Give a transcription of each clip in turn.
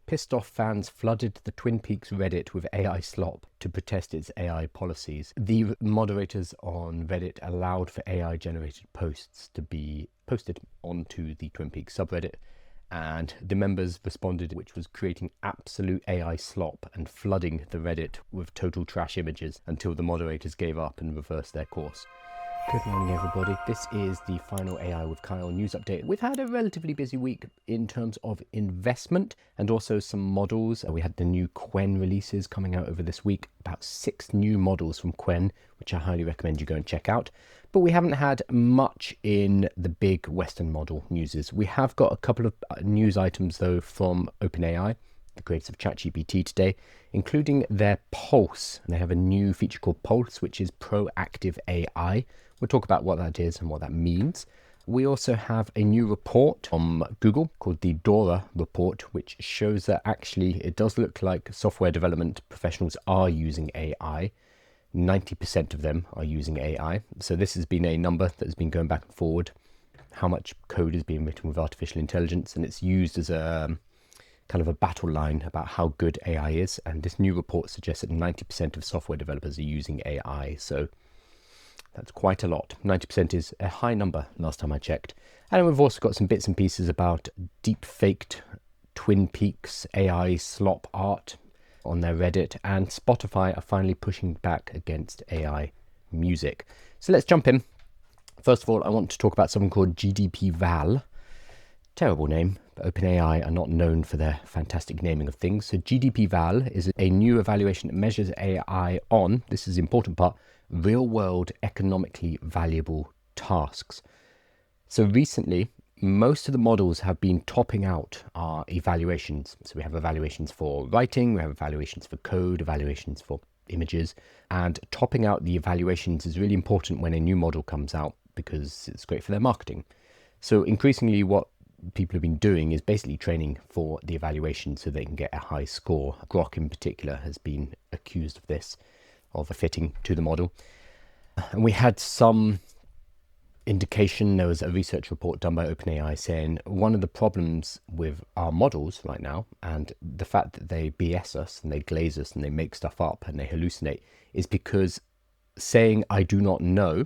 Pissed off fans flooded the Twin Peaks Reddit with AI slop to protest its AI policies. The moderators on Reddit allowed for AI-generated posts to be posted onto the Twin Peaks subreddit, and the members responded, which was creating absolute AI slop and flooding the Reddit with total trash images until the moderators gave up and reversed their course. Good morning, everybody. This is the final AI with Kyle news update. We've had a relatively busy week in terms of investment and also some models. We had the new Qwen releases coming out over this week, about 6 new models from Qwen, which I highly recommend you go and check out. But we haven't had much in the big Western model newses. We have got a couple of news items, though, from OpenAI, the creators of ChatGPT today, including their Pulse. And they have a new feature called Pulse, which is proactive AI. We'll talk about what that is and what that means. We also have a new report from Google called the DORA report, which shows that actually it does look like software development professionals are using AI. 90% of them are using AI. So this has been a number that has been going back and forward. How much code is being written with artificial intelligence, and it's used as a kind of a battle line about how good AI is. And this new report suggests that 90% of software developers are using AI. So that's quite a lot. 90% is a high number last time I checked. And we've also got some bits and pieces about deep-faked Twin Peaks AI slop art on their Reddit, and Spotify are finally pushing back against AI music. So let's jump in. First of all, I want to talk about something called GDP-Val. Terrible name, but OpenAI are not known for their fantastic naming of things. So GDP-Val is a new evaluation that measures AI on, this is the important part, real-world economically valuable tasks. So recently, most of the models have been topping out our evaluations. So we have evaluations for writing, we have evaluations for code, evaluations for images, and topping out the evaluations is really important when a new model comes out because it's great for their marketing. So increasingly what people have been doing is basically training for the evaluation so they can get a high score. Grok in particular has been accused of this, of fitting to the model. And we had some indication, there was a research report done by OpenAI saying one of the problems with our models right now, and the fact that they BS us and they glaze us and they make stuff up and they hallucinate, is because saying I do not know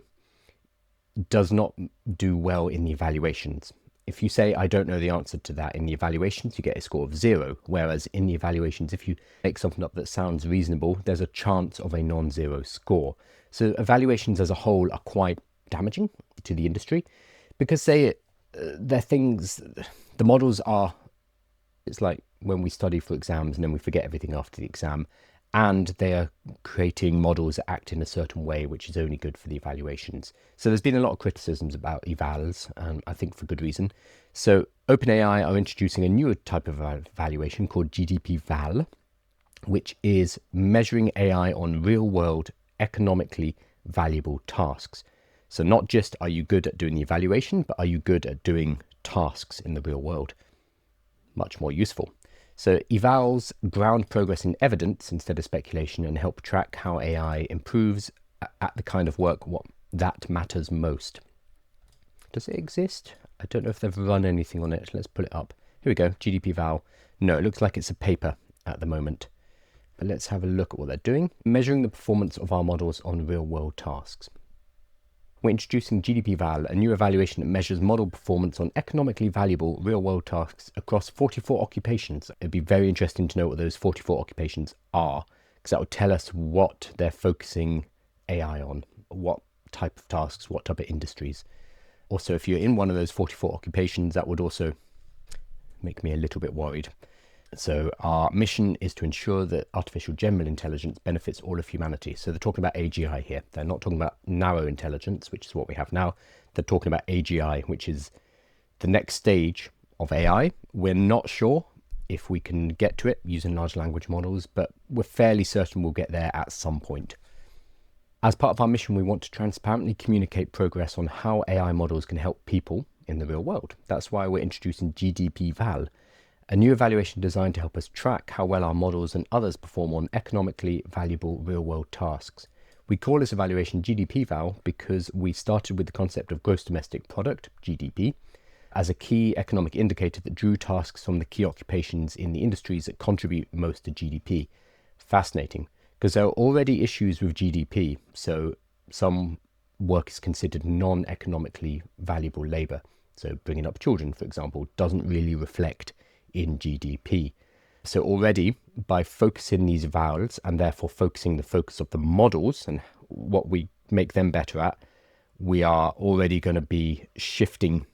does not do well in the evaluations. If you say I don't know the answer to that in the evaluations, you get a score of 0. Whereas in the evaluations, if you make something up that sounds reasonable, there's a chance of a non-zero score. So evaluations as a whole are quite damaging to the industry because they're things, the models are, it's like when we study for exams and then we forget everything after the exam, and they are creating models that act in a certain way, which is only good for the evaluations. So there's been a lot of criticisms about evals, and I think for good reason. So OpenAI are introducing a newer type of evaluation called GDP-Val, which is measuring AI on real-world economically valuable tasks. So not just are you good at doing the evaluation, but are you good at doing tasks in the real world? Much more useful. So evals ground progress in evidence instead of speculation and help track how AI improves at the kind of work that matters most. Does it exist? I don't know if they've run anything on it. Let's pull it up. Here we go, GDP-Val. No, it looks like it's a paper at the moment. But let's have a look at what they're doing. Measuring the performance of our models on real-world tasks. We're introducing GDP-Val, a new evaluation that measures model performance on economically valuable real-world tasks across 44 occupations. It'd be very interesting to know what those 44 occupations are, because that would tell us what they're focusing AI on, what type of tasks, what type of industries. Also, if you're in one of those 44 occupations, that would also make me a little bit worried. So our mission is to ensure that artificial general intelligence benefits all of humanity. So they're talking about AGI here. They're not talking about narrow intelligence, which is what we have now. They're talking about AGI, which is the next stage of AI. We're not sure if we can get to it using large language models, but we're fairly certain we'll get there at some point. As part of our mission, we want to transparently communicate progress on how AI models can help people in the real world. That's why we're introducing GDP-Val, a new evaluation designed to help us track how well our models and others perform on economically valuable real-world tasks. We call this evaluation GDP-Val because we started with the concept of gross domestic product, GDP, as a key economic indicator that drew tasks from the key occupations in the industries that contribute most to GDP. Fascinating, because there are already issues with GDP, so some work is considered non-economically valuable labour. So bringing up children, for example, doesn't really reflect in GDP. So already, by focusing these vowels and therefore focusing the focus of the models and what we make them better at, we are already going to be shifting.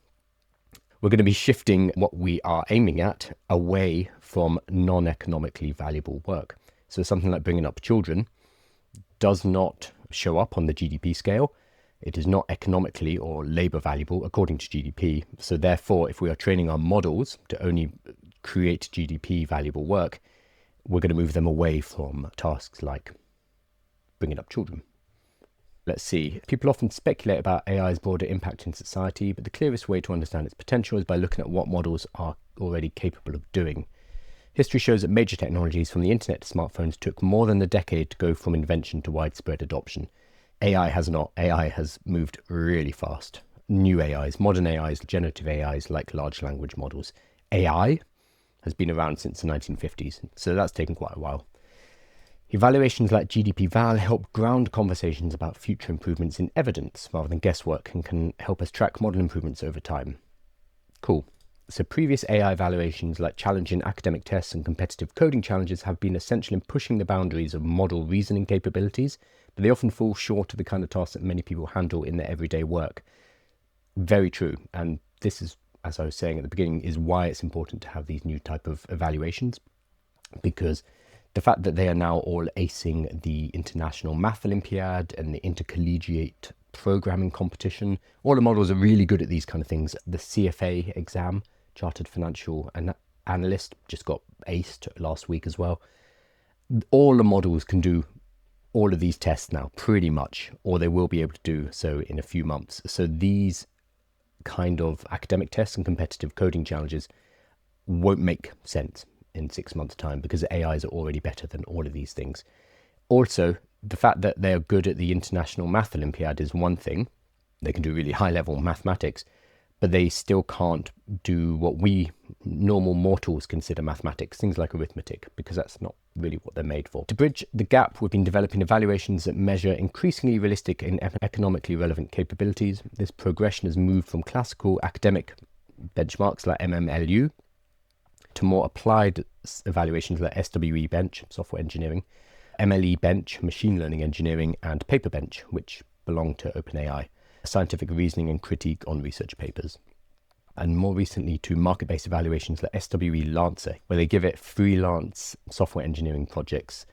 We're going to be shifting what we are aiming at away from non-economically valuable work. So something like bringing up children does not show up on the GDP scale. It is not economically or labour valuable according to GDP. So therefore, if we are training our models to only create GDP valuable work, we're going to move them away from tasks like bringing up children. Let's see. People often speculate about AI's broader impact in society, but the clearest way to understand its potential is by looking at what models are already capable of doing. History shows that major technologies from the internet to smartphones took more than a decade to go from invention to widespread adoption. AI has not. AI has moved really fast. New AIs, modern AIs, generative AIs like large language models. AI has been around since the 1950s, so that's taken quite a while. Evaluations like GDP-Val help ground conversations about future improvements in evidence rather than guesswork and can help us track model improvements over time. Cool. So previous AI evaluations like challenging academic tests and competitive coding challenges have been essential in pushing the boundaries of model reasoning capabilities, but they often fall short of the kind of tasks that many people handle in their everyday work. Very true. And this is, as I was saying at the beginning, is why it's important to have these new type of evaluations, because the fact that they are now all acing the International Math Olympiad and the Intercollegiate Programming Competition, all the models are really good at these kind of things. The CFA exam, Chartered Financial Analyst, just got aced last week as well. All the models can do all of these tests now, pretty much, or they will be able to do so in a few months. So these kind of academic tests and competitive coding challenges won't make sense in 6 months' time because AIs are already better than all of these things. Also, the fact that they're good at the International Math Olympiad is one thing. They can do really high-level mathematics, but they still can't do what we normal mortals consider mathematics, things like arithmetic, because that's not really what they're made for. To bridge the gap, we've been developing evaluations that measure increasingly realistic and economically relevant capabilities. This progression has moved from classical academic benchmarks like MMLU to more applied evaluations like SWE Bench, software engineering, MLE Bench, machine learning engineering, and Paper Bench, which belong to OpenAI, scientific reasoning and critique on research papers. And more recently to market-based evaluations like SWE Lancer, where they give it freelance software engineering projects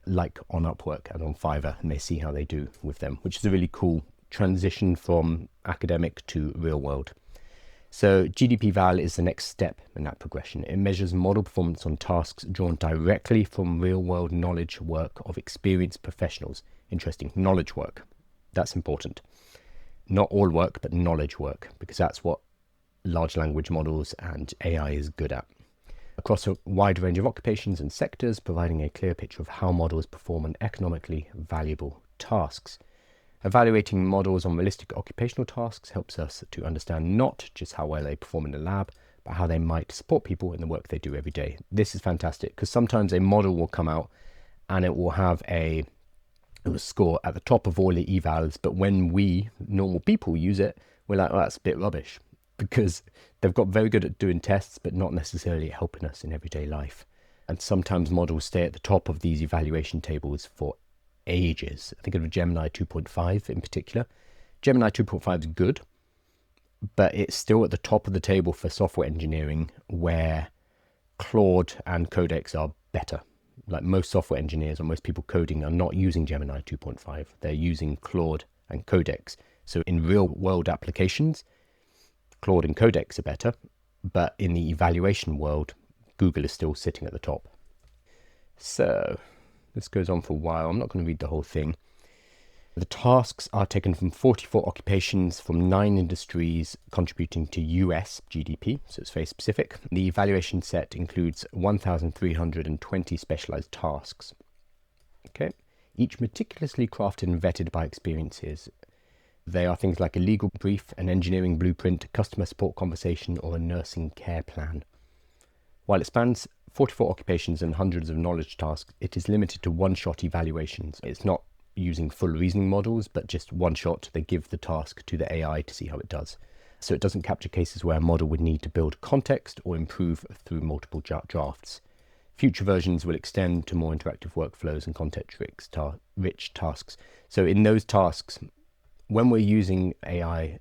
like on Upwork and on Fiverr, and they see how they do with them, which is a really cool transition from academic to real world. So GDP-Val is the next step in that progression. It measures model performance on tasks drawn directly from real-world knowledge work of experienced professionals. Interesting, knowledge work. That's important. Not all work, but knowledge work, because that's what large language models and AI is good at. Across a wide range of occupations and sectors, providing a clear picture of how models perform on economically valuable tasks. Evaluating models on realistic occupational tasks helps us to understand not just how well they perform in the lab, but how they might support people in the work they do every day. This is fantastic because sometimes a model will come out and it will have a score at the top of all the evals, but when we, normal people, use it, we're like, oh, that's a bit rubbish, because they've got very good at doing tests, but not necessarily helping us in everyday life. And sometimes models stay at the top of these evaluation tables for ages. I think of Gemini 2.5 in particular. Gemini 2.5 is good, but it's still at the top of the table for software engineering, where Claude and Codex are better. Like most software engineers or most people coding are not using Gemini 2.5. They're using Claude and Codex. So in real world applications, Claude and Codex are better, but in the evaluation world, Google is still sitting at the top. So this goes on for a while. I'm not going to read the whole thing. The tasks are taken from 44 occupations from 9 industries contributing to US GDP, so it's very specific. The evaluation set includes 1,320 specialized tasks. Okay, each meticulously crafted and vetted by experiences. They are things like a legal brief, an engineering blueprint, a customer support conversation, or a nursing care plan. While it spans 44 occupations and hundreds of knowledge tasks, it is limited to one-shot evaluations. It's not using full reasoning models, but just one shot. They give the task to the AI to see how it does. So it doesn't capture cases where a model would need to build context or improve through multiple drafts. Future versions will extend to more interactive workflows and context-rich tasks. So in those tasks, when we're using AI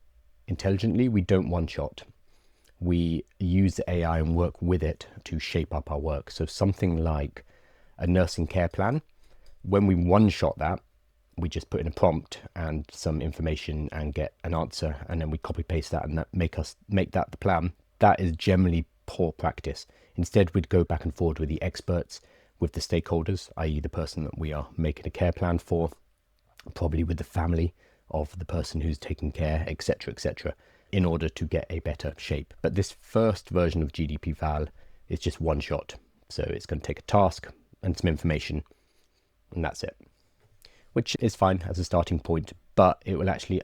intelligently, we don't one-shot. We use the AI and work with it to shape up our work. So something like a nursing care plan, when we one-shot that, we just put in a prompt and some information and get an answer, and then we copy paste that and that make that the plan. That is generally poor practice. Instead, we'd go back and forward with the experts, with the stakeholders, i.e. the person that we are making a care plan for, probably with the family of the person who's taking care, etc., in order to get a better shape. But this first version of GDP-Val is just one shot. So it's going to take a task and some information, and that's it. Which is fine as a starting point, but it will actually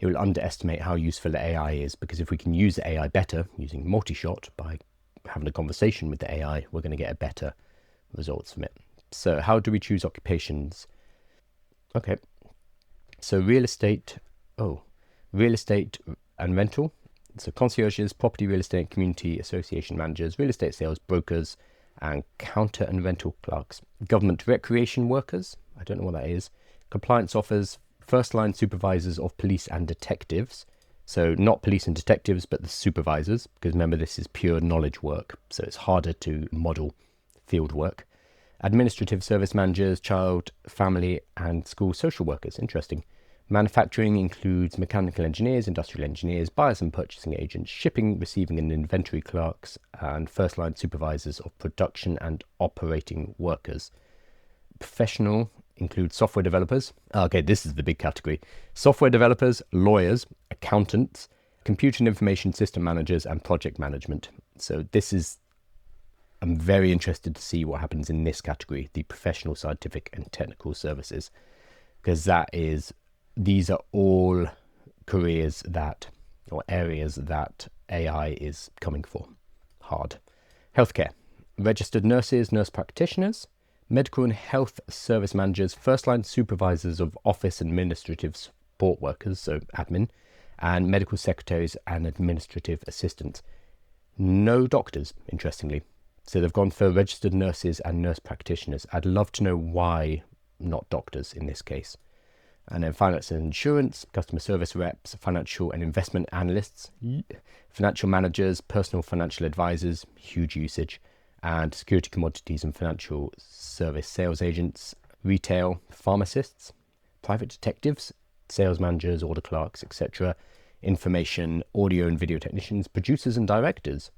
underestimate how useful the AI is, because if we can use the AI better using multi-shot by having a conversation with the AI, we're going to get a better results from it. So how do we choose occupations? Okay, so real estate and rental. So concierges, property, real estate, community association managers, real estate sales brokers, and counter and rental clerks. Government recreation workers, I don't know what that is. Compliance officers, first line supervisors of police and detectives. So not police and detectives, but the supervisors, because remember, this is pure knowledge work, so it's harder to model field work. Administrative service managers, child, family, and school social workers. Interesting. Manufacturing includes mechanical engineers, industrial engineers, buyers and purchasing agents, shipping, receiving and inventory clerks, and first-line supervisors of production and operating workers. Professional includes software developers. Okay, this is the big category. Software developers, lawyers, accountants, computer and information system managers, and project management. So I'm very interested to see what happens in this category, the professional, scientific, and technical services, because these are all careers or areas that AI is coming for hard. Healthcare, registered nurses, nurse practitioners, medical and health service managers, first-line supervisors of office administrative support workers, so admin, and medical secretaries and administrative assistants. No doctors, interestingly. So they've gone for registered nurses and nurse practitioners. I'd love to know why not doctors in this case. And then finance and insurance, customer service reps, financial and investment analysts, financial managers, personal financial advisors, huge usage, and security, commodities and financial service sales agents, retail, pharmacists, private detectives, sales managers, order clerks, etc., information, audio and video technicians, producers and directors,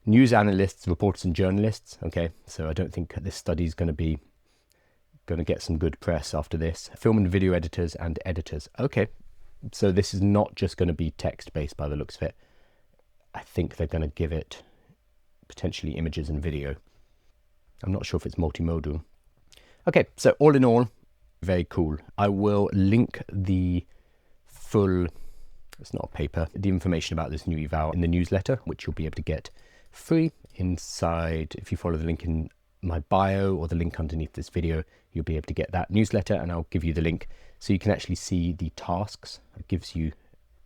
news analysts, reporters and journalists. Okay, so I don't think this study is going to get some good press after this. Film and video editors and editors. Okay, so this is not just going to be text-based by the looks of it. I think they're going to give it potentially images and video. I'm not sure if it's multimodal. Okay, so all in all, very cool. I will link the full, it's not a paper, the information about this new eval in the newsletter, which you'll be able to get free inside. If you follow the link in my bio or the link underneath this video, you'll be able to get that newsletter, and I'll give you the link so you can actually see the tasks. It gives you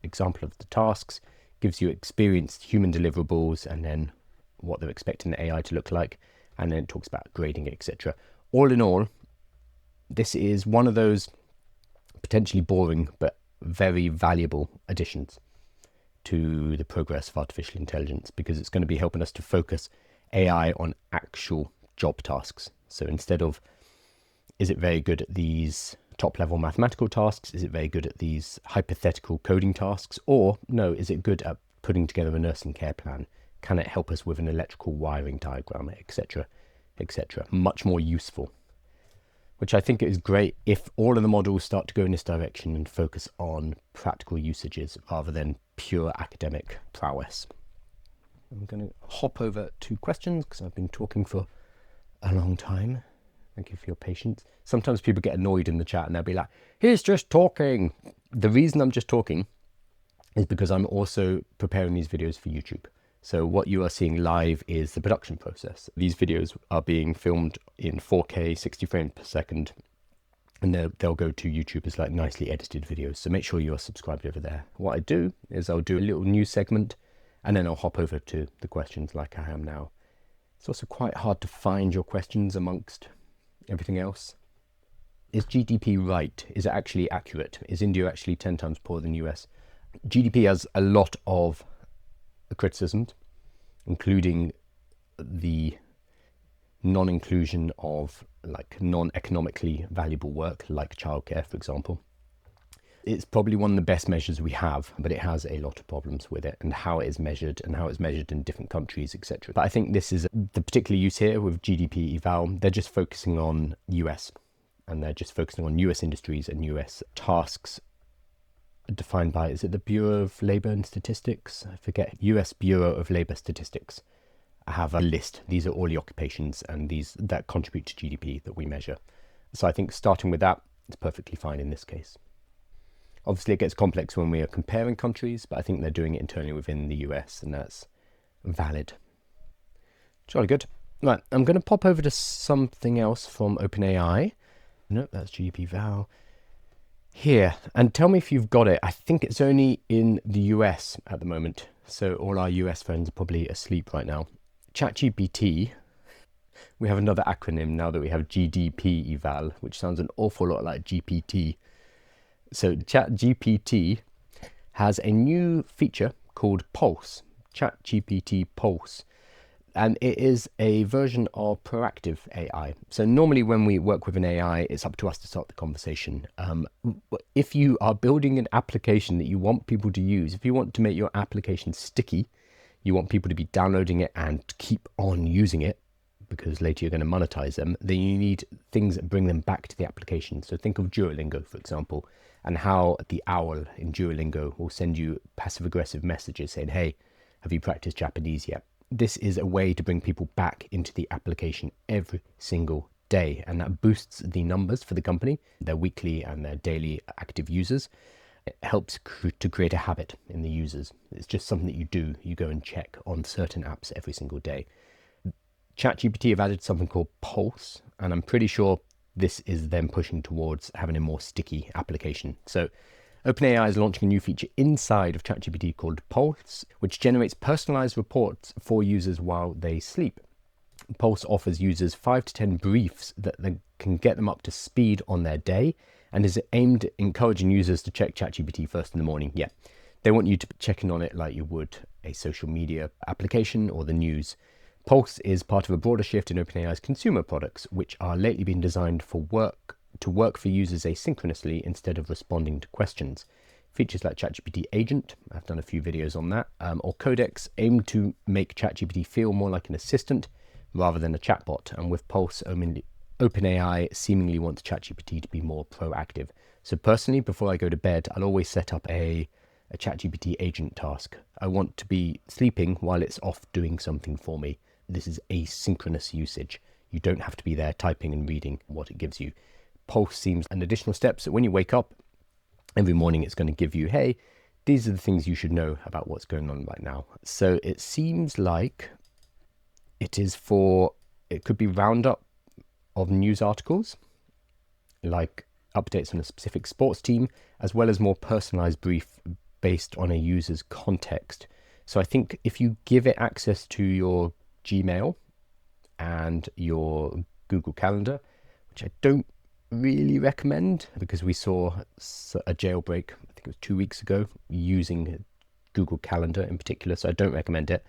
example of the tasks, gives you experienced human deliverables, and then what they're expecting the AI to look like, and then it talks about grading, etc. All in all, this is one of those potentially boring but very valuable additions to the progress of artificial intelligence, because it's going to be helping us to focus AI on actual job tasks. So instead of, is it very good at these top level mathematical tasks? Is it very good at these hypothetical coding tasks? Or no, is it good at putting together a nursing care plan? Can it help us with an electrical wiring diagram, etc., etc.? Much more useful, which I think is great if all of the models start to go in this direction and focus on practical usages rather than pure academic prowess. I'm going to hop over to questions because I've been talking for a long time. Thank you for your patience. Sometimes people get annoyed in the chat and they'll be like, he's just talking. The reason I'm just talking is because I'm also preparing these videos for YouTube. So what you are seeing live is the production process. These videos are being filmed in 4K, 60 frames per second, and they'll go to YouTube as like nicely edited videos. So make sure you are subscribed over there. What I do is I'll do a little news segment and then I'll hop over to the questions like I am now. It's also quite hard to find your questions amongst everything else. Is GDP right? Is it actually accurate? Is India actually 10 times poorer than US? GDP has a lot of criticisms, including the non-inclusion of like non-economically valuable work, like childcare, for example. It's probably one of the best measures we have, but it has a lot of problems with it and how it is measured and how it's measured in different countries, etc. But I think this is the particular use here with GDP-Val. They're just focusing on US, and they're just focusing on US industries and US tasks defined by, is it the Bureau of Labor and Statistics? I forget. US Bureau of Labor Statistics. I have a list. These are all the occupations and these that contribute to GDP that we measure. So I think starting with that is perfectly fine in this case. Obviously, it gets complex when we are comparing countries, but I think they're doing it internally within the US, and that's valid. Jolly good. Right, I'm going to pop over to something else from OpenAI. No, that's GDP-Val. Here, and tell me if you've got it. I think it's only in the US at the moment, so all our US friends are probably asleep right now. ChatGPT, we have another acronym now that we have GDP-Eval, which sounds an awful lot like GPT. So ChatGPT has a new feature called Pulse, ChatGPT Pulse, and it is a version of proactive AI. So normally when we work with an AI, it's up to us to start the conversation. If you are building an application that you want people to use, if you want to make your application sticky, you want people to be downloading it and keep on using it, because later you're going to monetize them, then you need things that bring them back to the application. So think of Duolingo, for example, and how the owl in Duolingo will send you passive-aggressive messages saying, hey, have you practiced Japanese yet? This is a way to bring people back into the application every single day, and that boosts the numbers for the company, their weekly and their daily active users. It helps to create a habit in the users. It's just something that you do. You go and check on certain apps every single day. ChatGPT have added something called Pulse, and I'm pretty sure this is them pushing towards having a more sticky application. So OpenAI is launching a new feature inside of ChatGPT called Pulse, which generates personalized reports for users while they sleep. Pulse offers users 5 to 10 briefs that can get them up to speed on their day, and is aimed at encouraging users to check ChatGPT first in the morning. Yeah, they want you to be checking on it like you would a social media application or the news. Pulse is part of a broader shift in OpenAI's consumer products, which are lately being designed to work for users asynchronously instead of responding to questions. Features like ChatGPT Agent, I've done a few videos on that, or Codex aim to make ChatGPT feel more like an assistant rather than a chatbot. And with Pulse, OpenAI seemingly wants ChatGPT to be more proactive. So personally, before I go to bed, I'll always set up a ChatGPT Agent task. I want to be sleeping while it's off doing something for me. This is asynchronous usage. You don't have to be there typing and reading what it gives you. Pulse seems an additional step. So when you wake up every morning, it's going to give you, hey, these are the things you should know about what's going on right now. So it seems like it could be roundup of news articles, like updates on a specific sports team, as well as more personalized brief based on a user's context. So I think if you give it access to your Gmail and your Google Calendar, which I don't really recommend because we saw a jailbreak, I think it was 2 weeks ago, using Google Calendar in particular, so I don't recommend it.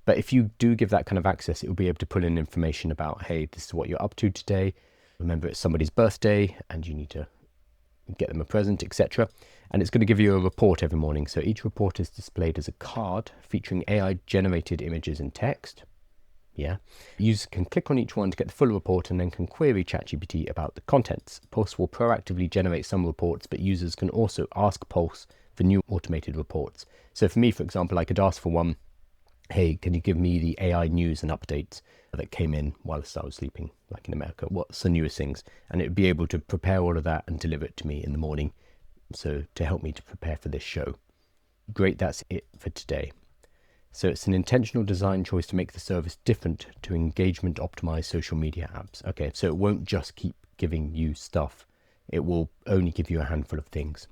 But if you do give that kind of access, it will be able to pull in information about, hey, this is what you're up to today. Remember, it's somebody's birthday and you need to get them a present, etc. And it's going to give you a report every morning. So each report is displayed as a card featuring AI-generated images and text. Yeah. Users can click on each one to get the full report and then can query ChatGPT about the contents. Pulse will proactively generate some reports, but users can also ask Pulse for new automated reports. So for me, for example, I could ask for one hey, can you give me the AI news and updates that came in whilst I was sleeping, like in America? What's the newest things? And it would be able to prepare all of that and deliver it to me in the morning. So to help me to prepare for this show. Great, that's it for today. So it's an intentional design choice to make the service different to engagement optimized social media apps. Okay, so it won't just keep giving you stuff. It will only give you a handful of things.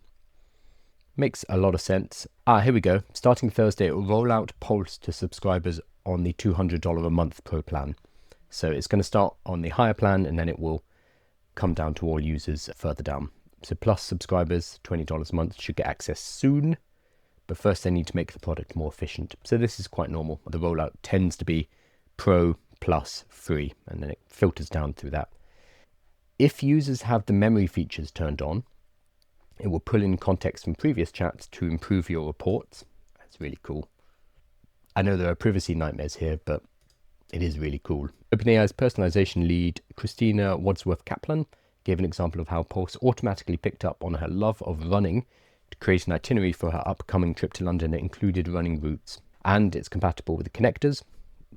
Makes a lot of sense. Here we go. Starting Thursday, it will roll out Pulse to subscribers on the $200 a month Pro plan. So it's going to start on the higher plan and then it will come down to all users further down. So Plus subscribers, $20 a month, should get access soon. But first they need to make the product more efficient. So this is quite normal. The rollout tends to be Pro, Plus, Free, and then it filters down through that. If users have the memory features turned on, it will pull in context from previous chats to improve your reports. That's really cool. I know there are privacy nightmares here, but it is really cool. OpenAI's personalization lead, Christina Wadsworth-Kaplan, gave an example of how Pulse automatically picked up on her love of running to create an itinerary for her upcoming trip to London that included running routes. And it's compatible with the connectors,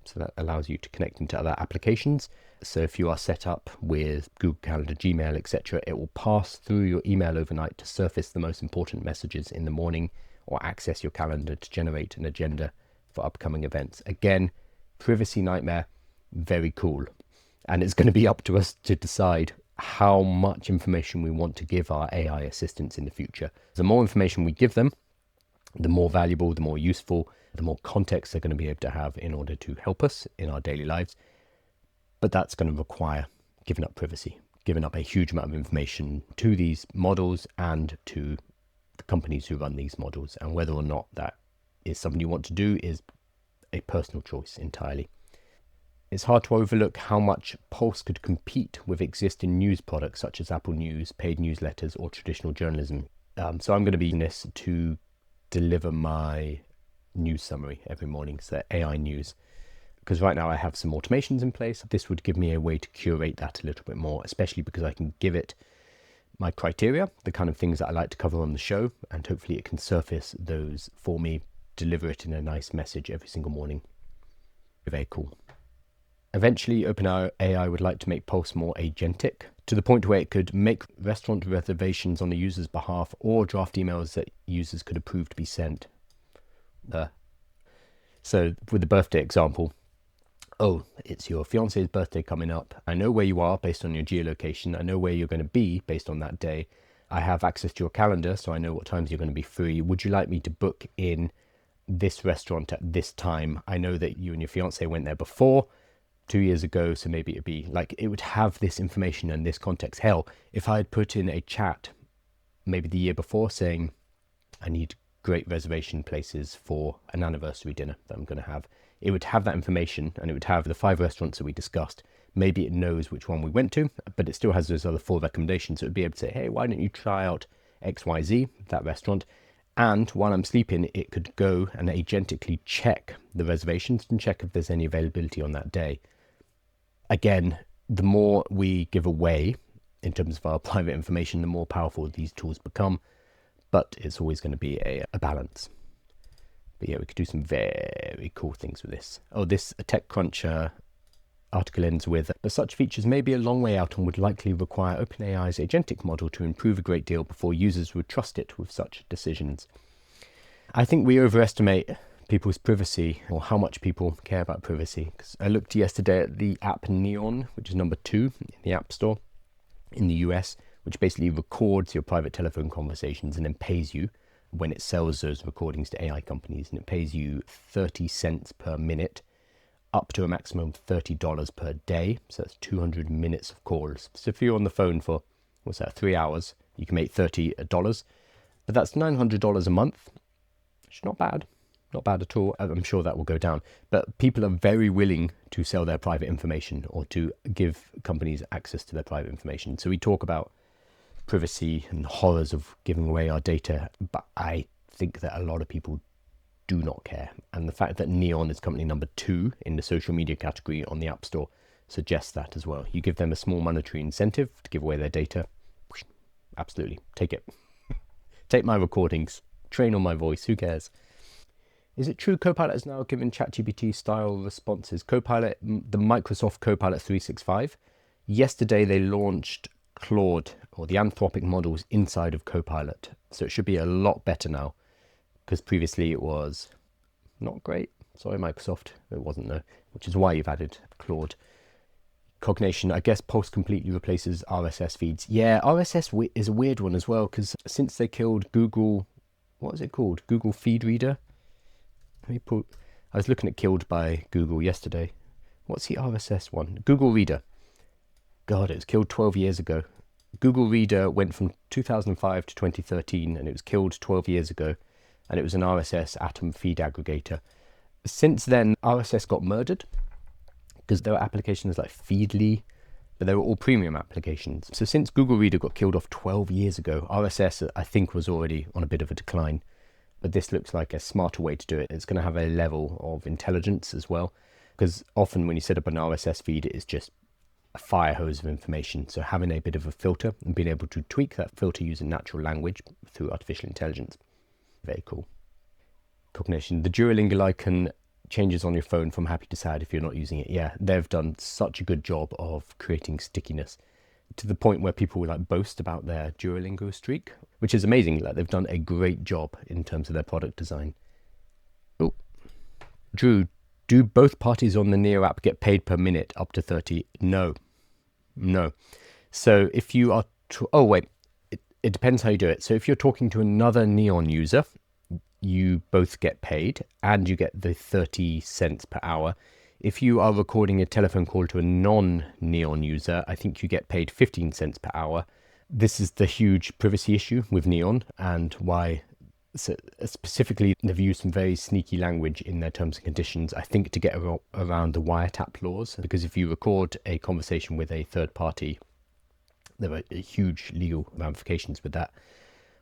so that allows you to connect into other applications. So if you are set up with Google Calendar, Gmail, etc., it will pass through your email overnight to surface the most important messages in the morning or access your calendar to generate an agenda for upcoming events. Again, privacy nightmare, very cool. And it's going to be up to us to decide how much information we want to give our AI assistants in the future. The more information we give them, the more valuable, the more useful, the more context they're going to be able to have in order to help us in our daily lives. But that's going to require giving up privacy, giving up a huge amount of information to these models and to the companies who run these models. And whether or not that is something you want to do is a personal choice entirely. It's hard to overlook how much Pulse could compete with existing news products such as Apple News, paid newsletters, or traditional journalism. So I'm going to be using this to deliver my news summary every morning, so AI news. Because right now I have some automations in place. This would give me a way to curate that a little bit more, especially because I can give it my criteria, the kind of things that I like to cover on the show, and hopefully it can surface those for me, deliver it in a nice message every single morning. Very cool. Eventually, OpenAI would like to make Pulse more agentic, to the point where it could make restaurant reservations on the user's behalf or draft emails that users could approve to be sent. So with the birthday example, oh, it's your fiance's birthday coming up. I know where you are based on your geolocation. I know where you're going to be based on that day. I have access to your calendar, so I know what times you're going to be free. Would you like me to book in this restaurant at this time? I know that you and your fiance went there before, 2 years ago, so maybe it'd be like, it would have this information and this context. Hell, if I had put in a chat maybe the year before saying I need great reservation places for an anniversary dinner that I'm going to have, it would have that information and it would have the 5 restaurants that we discussed. Maybe it knows which one we went to, but it still has those other 4 recommendations. So it would be able to say, hey, why don't you try out XYZ, that restaurant? And while I'm sleeping, it could go and agentically check the reservations and check if there's any availability on that day. Again, the more we give away in terms of our private information, the more powerful these tools become. But it's always going to be a balance. But yeah, we could do some very cool things with this. Oh, this TechCrunch article ends with, but such features may be a long way out and would likely require OpenAI's agentic model to improve a great deal before users would trust it with such decisions. I think we overestimate people's privacy, or how much people care about privacy. Because I looked yesterday at the app Neon, which is number 2 in the App Store in the US, which basically records your private telephone conversations and then pays you when it sells those recordings to AI companies. And it pays you 30 cents per minute, up to a maximum of $30 per day. So that's 200 minutes of calls. So if you're on the phone for, 3 hours, you can make $30. But that's $900 a month, which is not bad. Not bad at all. I'm sure that will go down. But people are very willing to sell their private information or to give companies access to their private information. So we talk about privacy and the horrors of giving away our data, but I think that a lot of people do not care. And the fact that Neon is company number 2 in the social media category on the App Store suggests that as well. You give them a small monetary incentive to give away their data. Absolutely. Take it. Take my recordings. Train on my voice. Who cares? Is it true Copilot is now given ChatGPT style responses? Copilot, the Microsoft Copilot 365. Yesterday they launched Claude, or the Anthropic models inside of Copilot. So it should be a lot better now, because previously it was not great. Sorry, Microsoft, it wasn't though, which is why you've added Claude. Cognition, I guess Pulse completely replaces RSS feeds. Yeah, RSS is a weird one as well, because since they killed Google, what was it called? Google Feed Reader? I was looking at killed by Google yesterday. What's the RSS one? Google Reader. God, it was killed 12 years ago. Google Reader went from 2005 to 2013, and it was killed 12 years ago, and it was an RSS atom feed aggregator. Since then, RSS got murdered, because there were applications like Feedly, but they were all premium applications. So since Google Reader got killed off 12 years ago, RSS, I think, was already on a bit of a decline. But this looks like a smarter way to do it. It's going to have a level of intelligence as well, because often when you set up an RSS feed, it is just a fire hose of information. So having a bit of a filter and being able to tweak that filter using natural language through artificial intelligence, very cool. Cognition, the Duolingo icon changes on your phone from happy to sad if you're not using it. Yeah, they've done such a good job of creating stickiness to the point where people like boast about their Duolingo streak, which is amazing. Like, they've done a great job in terms of their product design. Oh, Drew, do both parties on the Neo app get paid per minute up to 30? No. So if you are, it depends how you do it. So if you're talking to another Neon user, you both get paid and you get the 30 cents per hour. If you are recording a telephone call to a non-Neon user, I think you get paid 15 cents per hour. This is the huge privacy issue with Neon, and why specifically they've used some very sneaky language in their terms and conditions, I think, to get around the wiretap laws. Because if you record a conversation with a third party, there are huge legal ramifications with that.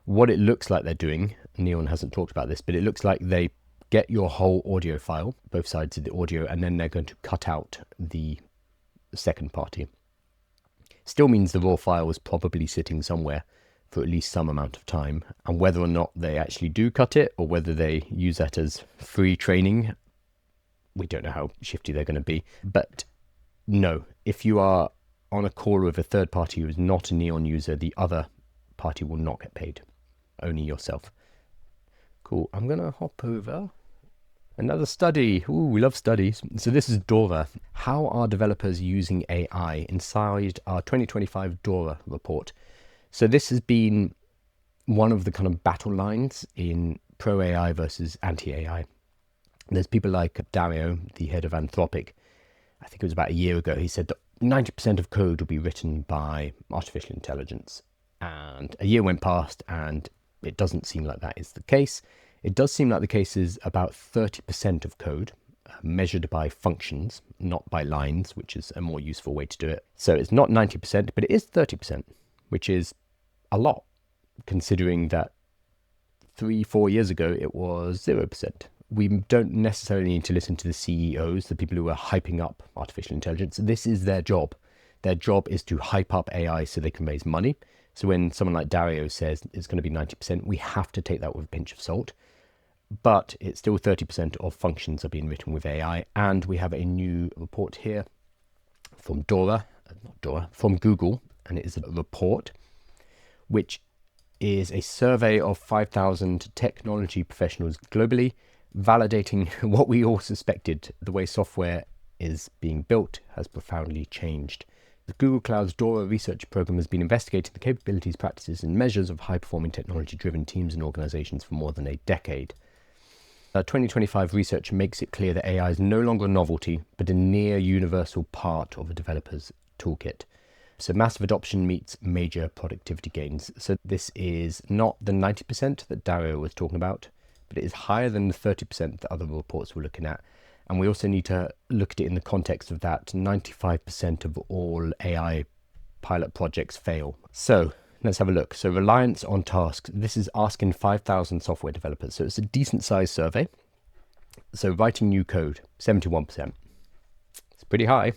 What it looks like they're doing, Neon hasn't talked about this, but it looks like they get your whole audio file, both sides of the audio, and then they're going to cut out the second party. Still means the raw file is probably sitting somewhere for at least some amount of time, and whether or not they actually do cut it or whether they use that as free training, we don't know how shifty they're going to be. But no, if you are on a call with a third party who is not a Neon user, the other party will not get paid, only yourself. Cool, I'm going to hop over. Another study. Ooh, we love studies. So this is DORA. How are developers using AI? Inside our 2025 DORA report. So this has been one of the kind of battle lines in pro-AI versus anti-AI. There's people like Dario, the head of Anthropic. I think it was about a year ago. He said that 90% of code will be written by artificial intelligence. And a year went past and it doesn't seem like that is the case. It does seem like the case is about 30% of code measured by functions, not by lines, which is a more useful way to do it. So it's not 90%, but it is 30%, which is a lot, considering that 3-4 years ago it was 0%. We don't necessarily need to listen to the CEOs, the people who are hyping up artificial intelligence. This is their job. Their job is to hype up AI so they can raise money. So when someone like Dario says it's going to be 90%, we have to take that with a pinch of salt. But it's still 30% of functions are being written with AI. And we have a new report here from from Google. And it is a report which is a survey of 5,000 technology professionals globally, validating what we all suspected. The way software is being built has profoundly changed. The Google Cloud's DORA research program has been investigating the capabilities, practices, and measures of high-performing technology-driven teams and organizations for more than a decade. 2025 research makes it clear that AI is no longer a novelty, but a near universal part of a developer's toolkit. So massive adoption meets major productivity gains. So this is not the 90% that Dario was talking about, but it is higher than the 30% that other reports were looking at. And we also need to look at it in the context of that 95% of all AI pilot projects fail. So let's have a look. So reliance on tasks. This is asking 5,000 software developers. So it's a decent sized survey. So writing new code, 71%. It's pretty high.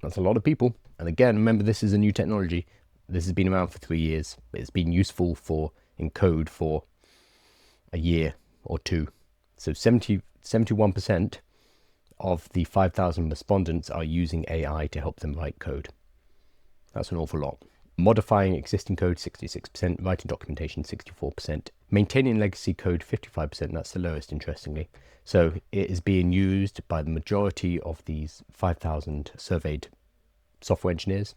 That's a lot of people. And again, remember, this is a new technology. This has been around for 3 years. It's been useful in code for a year or two. So 71% of the 5,000 respondents are using AI to help them write code. That's an awful lot. Modifying existing code, 66%. Writing documentation, 64%. Maintaining legacy code, 55%. That's the lowest, interestingly. So it is being used by the majority of these 5,000 surveyed software engineers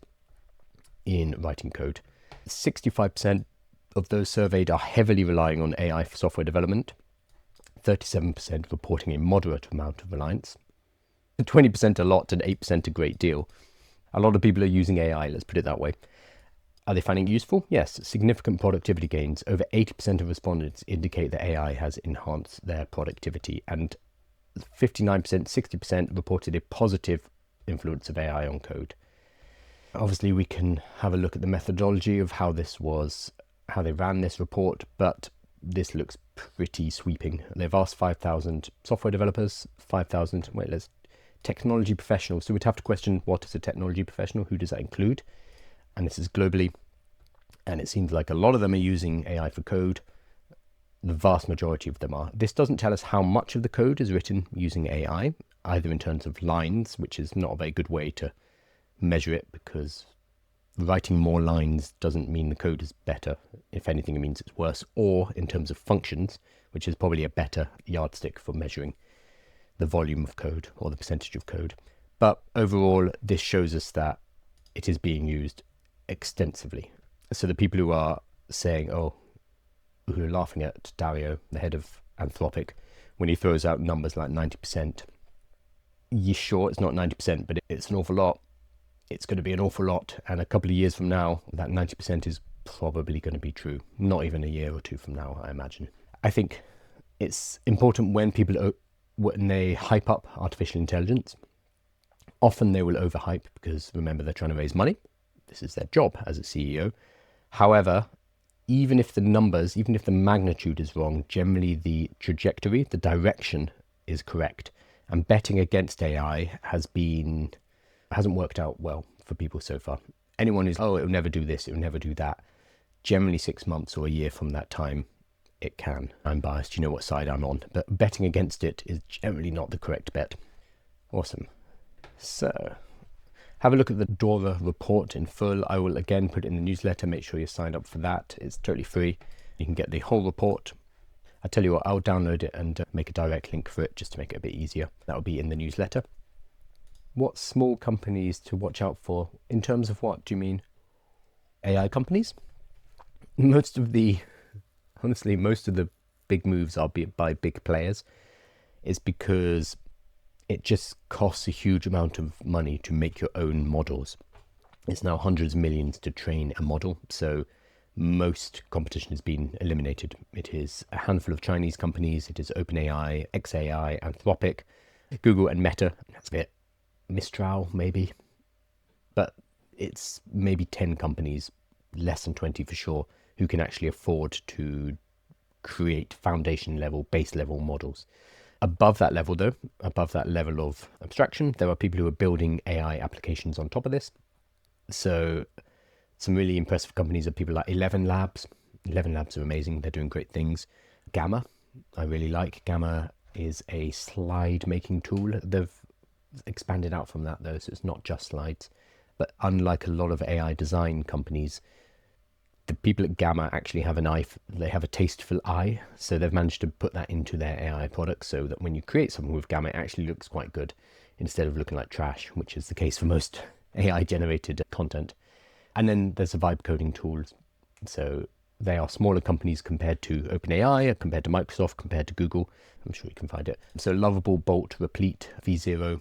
in writing code. 65% of those surveyed are heavily relying on AI for software development. 37% reporting a moderate amount of reliance. 20% a lot and 8% a great deal. A lot of people are using AI, let's put it that way. Are they finding it useful? Yes, significant productivity gains. Over 80% of respondents indicate that AI has enhanced their productivity, and 59%, 60% reported a positive influence of AI on code. Obviously, we can have a look at the methodology of how they ran this report, but this looks pretty sweeping. They've asked 5,000 software developers, technology professionals. So we'd have to question, what is a technology professional? Who does that include? And this is globally. And it seems like a lot of them are using AI for code. The vast majority of them are. This doesn't tell us how much of the code is written using AI, either in terms of lines, which is not a very good way to measure it, because writing more lines doesn't mean the code is better. If anything, it means it's worse. Or in terms of functions, which is probably a better yardstick for measuring the volume of code or the percentage of code. But overall, this shows us that it is being used extensively. So the people who are saying, who are laughing at Dario, the head of Anthropic, when he throws out numbers like 90%, you're sure it's not 90%, but it's an awful lot. It's going to be an awful lot. And a couple of years from now, that 90% is probably going to be true. Not even a year or two from now, I imagine. I think it's important when they hype up artificial intelligence. Often they will overhype because, remember, they're trying to raise money. This is their job as a CEO. However, even if the magnitude is wrong, generally the trajectory, the direction is correct. And betting against AI hasn't worked out well for people so far. Anyone who's, it'll never do this, it'll never do that. Generally 6 months or a year from that time, it can. I'm biased, you know what side I'm on. But betting against it is generally not the correct bet. Awesome. So, have a look at the DORA report in full. I will again put it in the newsletter. Make sure you're signed up for that. It's totally free. You can get the whole report. I tell you what, I'll download it and make a direct link for it just to make it a bit easier. That will be in the newsletter. What small companies to watch out for? In terms of what do you mean? AI companies? Most of the big moves are by big players. It's because it just costs a huge amount of money to make your own models. It's now hundreds of millions to train a model. So most competition has been eliminated. It is a handful of Chinese companies. It is OpenAI, XAI, Anthropic, Google and Meta. That's it. Mistral, maybe. But it's maybe 10 companies, less than 20 for sure, who can actually afford to create foundation level, base level models. Above that level though, above that level of abstraction, there are people who are building AI applications on top of this. So some really impressive companies are people like 11 Labs. 11 Labs are amazing. They're doing great things. Gamma, I really like. Gamma is a slide making tool. They've expanded out from that though, so it's not just slides. But unlike a lot of AI design companies, the people at Gamma actually have an eye. They have a tasteful eye, so they've managed to put that into their AI products so that when you create something with Gamma, it actually looks quite good instead of looking like trash, which is the case for most AI generated content. And then there's the vibe coding tools. So they are smaller companies compared to OpenAI, compared to Microsoft, compared to Google. I'm sure you can find it. So Lovable, Bolt, Replete, V0,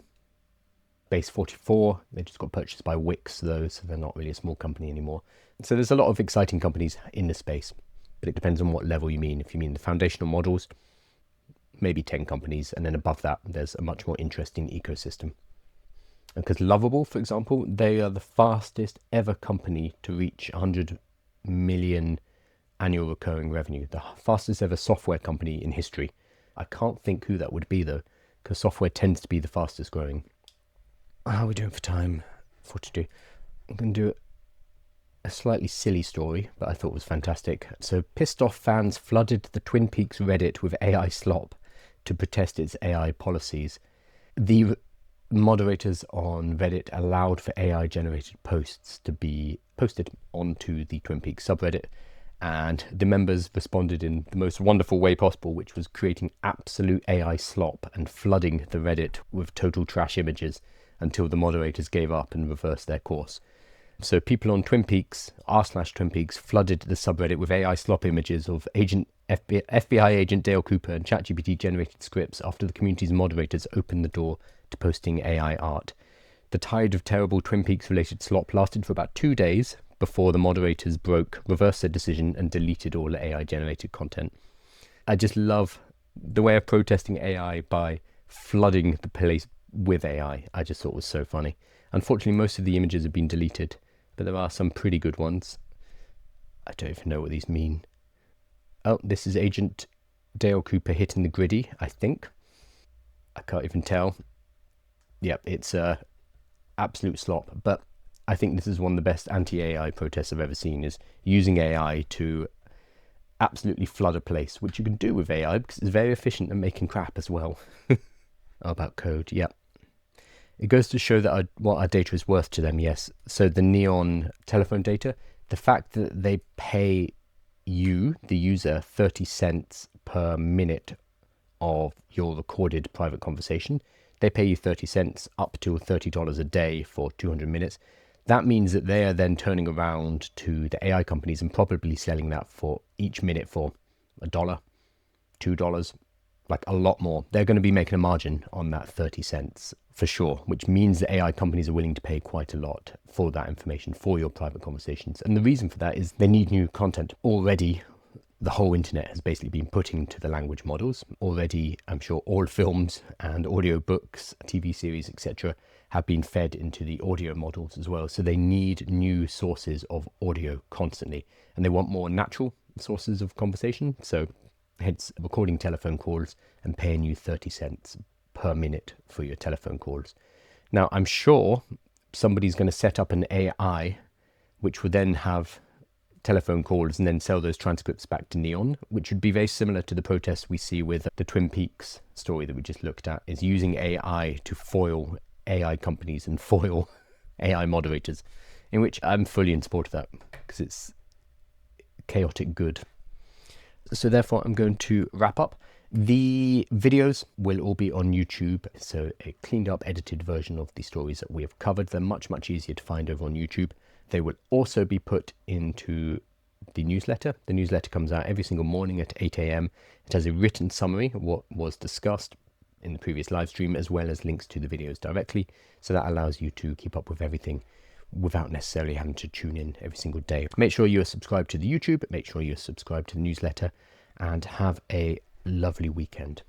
Base 44. They just got purchased by Wix though, so they're not really a small company anymore. So there's a lot of exciting companies in the space, but it depends on what level you mean. If you mean the foundational models, maybe 10 companies, and then above that, there's a much more interesting ecosystem. Because Lovable, for example, they are the fastest ever company to reach 100 million annual recurring revenue, the fastest ever software company in history. I can't think who that would be though, because software tends to be the fastest growing. How are we doing for time? 42. I'm going to do a slightly silly story, but I thought was fantastic. So pissed off fans flooded the Twin Peaks Reddit with AI slop to protest its AI policies. The moderators on Reddit allowed for AI-generated posts to be posted onto the Twin Peaks subreddit, and the members responded in the most wonderful way possible, which was creating absolute AI slop and flooding the Reddit with total trash images until the moderators gave up and reversed their course. So people on Twin Peaks, r/Twin Peaks, flooded the subreddit with AI slop images of FBI agent Dale Cooper and ChatGPT generated scripts after the community's moderators opened the door to posting AI art. The tide of terrible Twin Peaks related slop lasted for about 2 days before the moderators reversed their decision and deleted all the AI generated content. I just love the way of protesting AI by flooding the place with AI. I just thought it was so funny. Unfortunately, most of the images have been deleted, but there are some pretty good ones. I don't even know what these mean. Oh, this is Agent Dale Cooper hitting the griddy, I think. I can't even tell. Yep, it's absolute slop. But I think this is one of the best anti-AI protests I've ever seen, is using AI to absolutely flood a place, which you can do with AI because it's very efficient at making crap as well. About code, yep. It goes to show that what our data is worth to them, yes. So the Neon telephone data, the fact that they pay you, the user, 30 cents per minute of your recorded private conversation, they pay you 30 cents up to $30 a day for 200 minutes. That means that they are then turning around to the AI companies and probably selling that for each minute for $1, $2, like a lot more. They're going to be making a margin on that 30 cents for sure, which means that AI companies are willing to pay quite a lot for that information, for your private conversations. And the reason for that is they need new content. Already, the whole internet has basically been put into the language models. Already, I'm sure all films and audio books, TV series, etc. have been fed into the audio models as well. So they need new sources of audio constantly. And they want more natural sources of conversation. So hence recording telephone calls and paying you 30 cents per minute for your telephone calls. Now, I'm sure somebody's going to set up an AI which would then have telephone calls and then sell those transcripts back to Neon, which would be very similar to the protests we see with the Twin Peaks story that we just looked at, is using AI to foil AI companies and foil AI moderators, in which I'm fully in support of that because it's chaotic good. So therefore, I'm going to wrap up. The videos will all be on YouTube, so a cleaned up, edited version of the stories that we have covered. They're much, much easier to find over on YouTube. They will also be put into the newsletter. The newsletter comes out every single morning at 8 a.m. It has a written summary of what was discussed in the previous live stream, as well as links to the videos directly. So that allows you to keep up with everything without necessarily having to tune in every single day. Make sure you're subscribed to the YouTube, make sure you're subscribed to the newsletter, and have a lovely weekend.